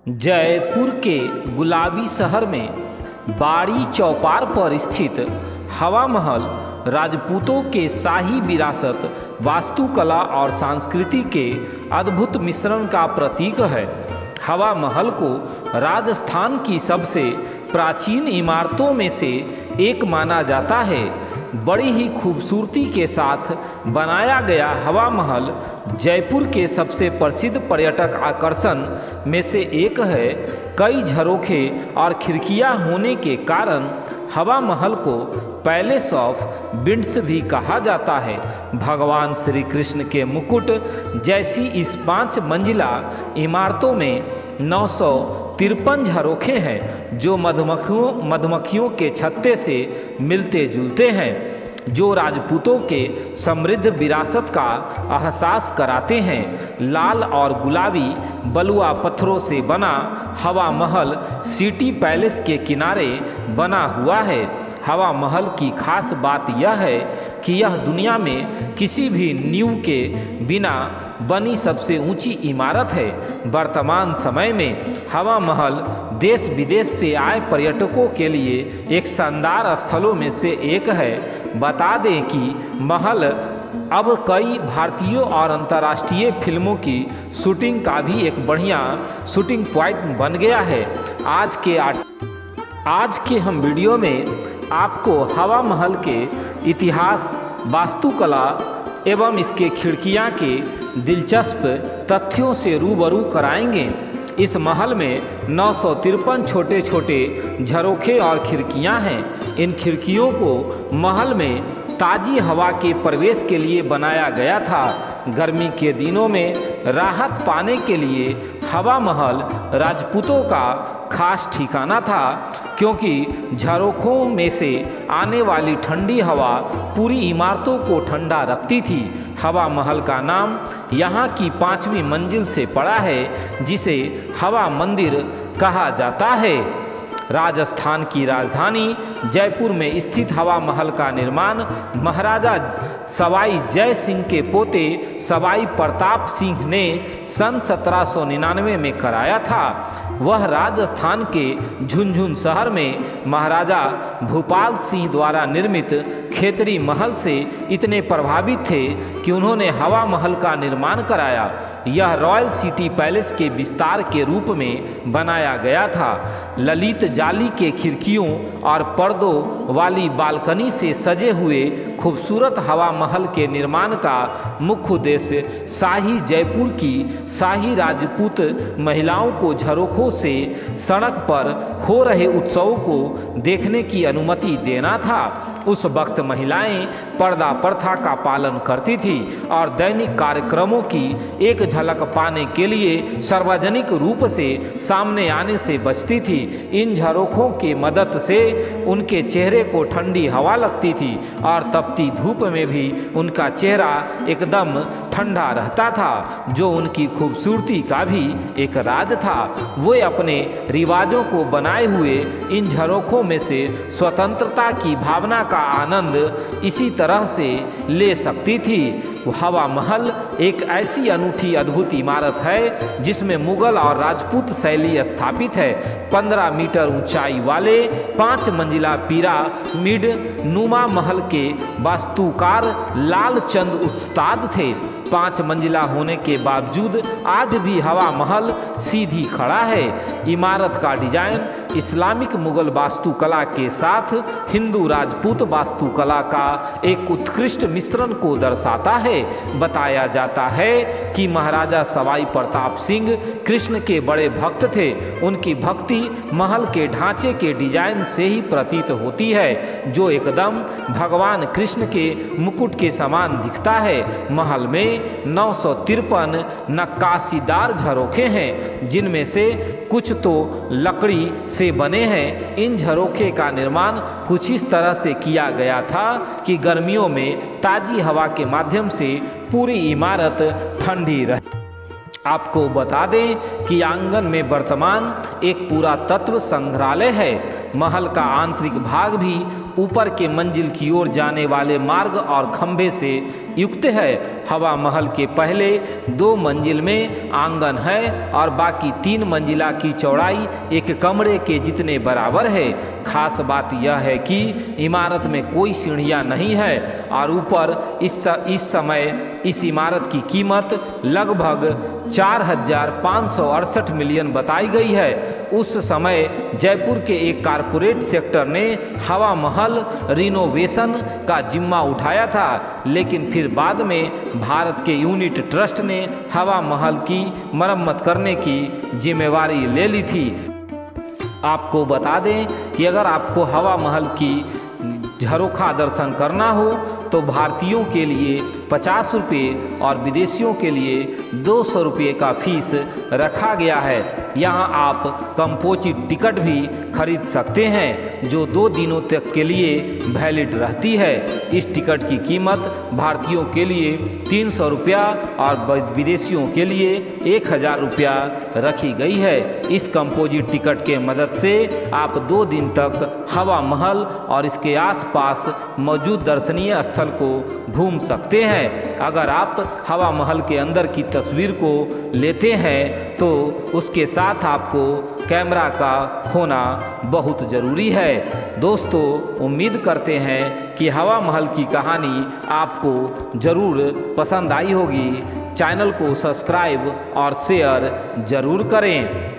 जयपुर के गुलाबी शहर में बाड़ी चौपार पर स्थित हवा महल राजपूतों के शाही विरासत, वास्तुकला और संस्कृति के अद्भुत मिश्रण का प्रतीक है। हवा महल को राजस्थान की सबसे प्राचीन इमारतों में से एक माना जाता है। बड़ी ही खूबसूरती के साथ बनाया गया हवा महल जयपुर के सबसे प्रसिद्ध पर्यटक आकर्षण में से एक है। कई झरोखे और खिड़कियां होने के कारण हवा महल को पैलेस ऑफ विंड्स भी कहा जाता है। भगवान श्री कृष्ण के मुकुट जैसी इस 5 मंजिला इमारतों में 953 झरोखे हैं, जो मधुमक्खियों के छत्ते से मिलते जुलते हैं, जो राजपूतों के समृद्ध विरासत का एहसास कराते हैं। लाल और गुलाबी बलुआ पत्थरों से बना हवा महल सिटी पैलेस के किनारे बना हुआ है। हवा महल की खास बात यह है कि यह दुनिया में किसी भी नींव के बिना बनी सबसे ऊंची इमारत है। वर्तमान समय में हवा महल देश विदेश से आए पर्यटकों के लिए एक शानदार स्थलों में से एक है। बता दें कि महल अब कई भारतीय और अंतर्राष्ट्रीय फिल्मों की शूटिंग का भी एक बढ़िया शूटिंग पॉइंट बन गया है। आज के हम वीडियो में आपको हवा महल के इतिहास, वास्तुकला एवं इसके खिड़कियां के दिलचस्प तथ्यों से रूबरू कराएंगे। इस महल में 953 छोटे छोटे झरोखे और खिड़कियां हैं। इन खिड़कियों को महल में ताज़ी हवा के प्रवेश के लिए बनाया गया था। गर्मी के दिनों में राहत पाने के लिए हवा महल राजपूतों का खास ठिकाना था, क्योंकि झरोखों में से आने वाली ठंडी हवा पूरी इमारतों को ठंडा रखती थी। हवा महल का नाम यहाँ की 5वीं मंजिल से पड़ा है, जिसे हवा मंदिर कहा जाता है। राजस्थान की राजधानी जयपुर में स्थित हवा महल का निर्माण महाराजा सवाई जय सिंह के पोते सवाई प्रताप सिंह ने सन 1799 में कराया था। वह राजस्थान के झुंझुनू शहर में महाराजा भूपाल सिंह द्वारा निर्मित खेतरी महल से इतने प्रभावित थे कि उन्होंने हवा महल का निर्माण कराया। यह रॉयल सिटी पैलेस के विस्तार के रूप में बनाया गया था। ललित जाली के खिड़कियों और पर्दों वाली बालकनी से सजे हुए खूबसूरत हवा महल के निर्माण का मुख्य उद्देश्य शाही जयपुर की शाही राजपूत महिलाओं को झरोखों से सड़क पर हो रहे उत्सवों को देखने की अनुमति देना था। उस वक्त महिलाएं पर्दा प्रथा का पालन करती थी और दैनिक कार्यक्रमों की एक झलक पाने के लिए सार्वजनिक रूप से सामने आने से बचती थी। इन झरोखों के मदद से उनके चेहरे को ठंडी हवा लगती थी और तपती धूप में भी उनका चेहरा एकदम ठंडा रहता था, जो उनकी खूबसूरती का भी एक राज था। वो अपने रिवाजों को बनाए हुए इन झरोखों में से स्वतंत्रता की भावना का आनंद इसी तरह से ले सकती थी। हवा महल एक ऐसी अनूठी अद्भुत इमारत है जिसमें मुगल और राजपूत शैली स्थापित है। 15 मीटर ऊंचाई वाले 5 मंजिला पिरामिड नुमा महल के वास्तुकार लालचंद उस्ताद थे। 5 मंजिला होने के बावजूद आज भी हवा महल सीधी खड़ा है। इमारत का डिजाइन इस्लामिक मुगल वास्तुकला के साथ हिंदू राजपूत वास्तुकला का एक उत्कृष्ट मिश्रण को दर्शाता है। बताया जाता है कि महाराजा सवाई प्रताप सिंह कृष्ण के बड़े भक्त थे। उनकी भक्ति महल के ढांचे के डिजाइन से ही प्रतीत होती है, जो एकदम भगवान कृष्ण के मुकुट के समान दिखता है। महल में 953 नक्काशीदार झरोखे हैं, जिनमें से कुछ तो लकड़ी से बने हैं। इन झरोखे का निर्माण कुछ इस तरह से किया गया था कि गर्मियों में ताज़ी हवा के माध्यम से पूरी इमारत ठंडी रहे। आपको बता दें कि आंगन में वर्तमान एक पुरातत्व संग्रहालय है। महल का आंतरिक भाग भी ऊपर के मंजिल की ओर जाने वाले मार्ग और खंभे से युक्त है। हवा महल के पहले 2 मंजिल में आंगन है और बाकी 3 मंजिला की चौड़ाई एक कमरे के जितने बराबर है। खास बात यह है कि इमारत में कोई सीढ़ियां नहीं है और ऊपर इस समय इस इमारत की कीमत लगभग 4,568 मिलियन बताई गई है। उस समय जयपुर के एक कारपोरेट सेक्टर ने हवा महल रिनोवेशन का जिम्मा उठाया था, लेकिन फिर बाद में भारत के यूनिट ट्रस्ट ने हवा महल की मरम्मत करने की जिम्मेवारी ले ली थी। आपको बता दें कि अगर आपको हवा महल की झरोखा दर्शन करना हो तो भारतीयों के लिए 50 रुपये और विदेशियों के लिए 200 रुपये का फीस रखा गया है। यहाँ आप कंपोजिट टिकट भी खरीद सकते हैं जो 2 दिनों तक के लिए वैलिड रहती है। इस टिकट की कीमत भारतीयों के लिए 300 रुपया और विदेशियों के लिए 1000 रुपया रखी गई है। इस कंपोजिट टिकट के मदद से आप 2 दिन तक हवा महल और इसके आसपास मौजूद दर्शनीय स्थल को घूम सकते हैं। अगर आप हवा महल के अंदर की तस्वीर को लेते हैं तो उसके साथ आपको कैमरा का होना बहुत ज़रूरी है। दोस्तों, उम्मीद करते हैं कि हवा महल की कहानी आपको ज़रूर पसंद आई होगी। चैनल को सब्सक्राइब और शेयर ज़रूर करें।